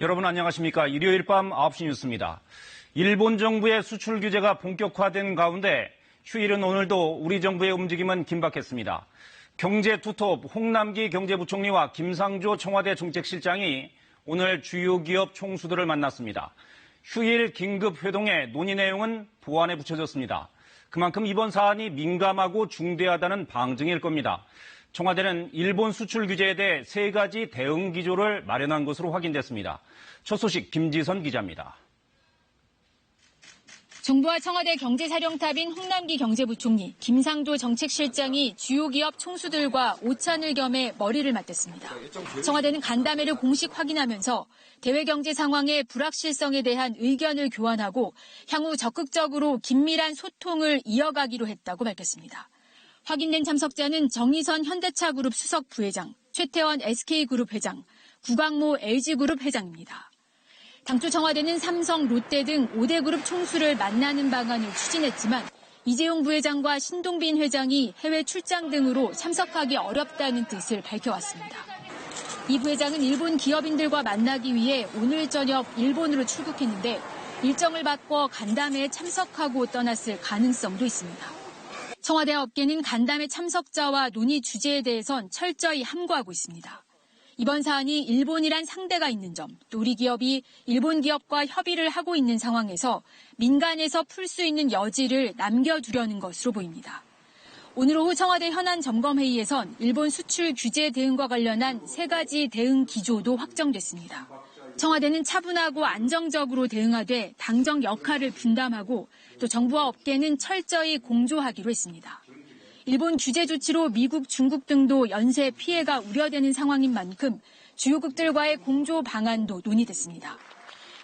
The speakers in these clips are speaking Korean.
여러분 안녕하십니까. 일요일 밤 9시 뉴스입니다. 일본 정부의 수출 규제가 본격화된 가운데 휴일은 오늘도 우리 정부의 움직임은 긴박했습니다. 경제투톱 홍남기 경제부총리와 김상조 청와대 정책실장이 오늘 주요 기업 총수들을 만났습니다. 휴일 긴급회동의 논의 내용은 보안에 붙여졌습니다. 그만큼 이번 사안이 민감하고 중대하다는 방증일 겁니다. 청와대는 일본 수출 규제에 대해 3가지 대응 기조를 마련한 것으로 확인됐습니다. 첫 소식 김지선 기자입니다. 정부와 청와대 경제사령탑인 홍남기 경제부총리, 김상조 정책실장이 주요 기업 총수들과 오찬을 겸해 머리를 맞댔습니다. 청와대는 간담회를 공식 확인하면서 대외 경제 상황의 불확실성에 대한 의견을 교환하고 향후 적극적으로 긴밀한 소통을 이어가기로 했다고 밝혔습니다. 확인된 참석자는 정의선 현대차그룹 수석 부회장, 최태원 SK그룹 회장, 구광모 LG그룹 회장입니다. 당초 청와대는 삼성, 롯데 등 5대 그룹 총수를 만나는 방안을 추진했지만 이재용 부회장과 신동빈 회장이 해외 출장 등으로 참석하기 어렵다는 뜻을 밝혀왔습니다. 이 부회장은 일본 기업인들과 만나기 위해 오늘 저녁 일본으로 출국했는데 일정을 바꿔 간담회에 참석하고 떠났을 가능성도 있습니다. 청와대와 업계는 간담회 참석자와 논의 주제에 대해선 철저히 함구하고 있습니다. 이번 사안이 일본이란 상대가 있는 점, 또 우리 기업이 일본 기업과 협의를 하고 있는 상황에서 민간에서 풀 수 있는 여지를 남겨두려는 것으로 보입니다. 오늘 오후 청와대 현안 점검회의에선 일본 수출 규제 대응과 관련한 3가지 대응 기조도 확정됐습니다. 청와대는 차분하고 안정적으로 대응하되 당정 역할을 분담하고 또 정부와 업계는 철저히 공조하기로 했습니다. 일본 규제 조치로 미국, 중국 등도 연쇄 피해가 우려되는 상황인 만큼 주요국들과의 공조 방안도 논의됐습니다.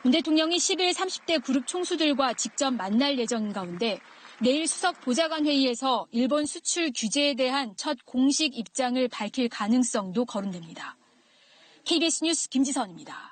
문 대통령이 10일 30대 그룹 총수들과 직접 만날 예정인 가운데 내일 수석 보좌관 회의에서 일본 수출 규제에 대한 첫 공식 입장을 밝힐 가능성도 거론됩니다. KBS 뉴스 김지선입니다.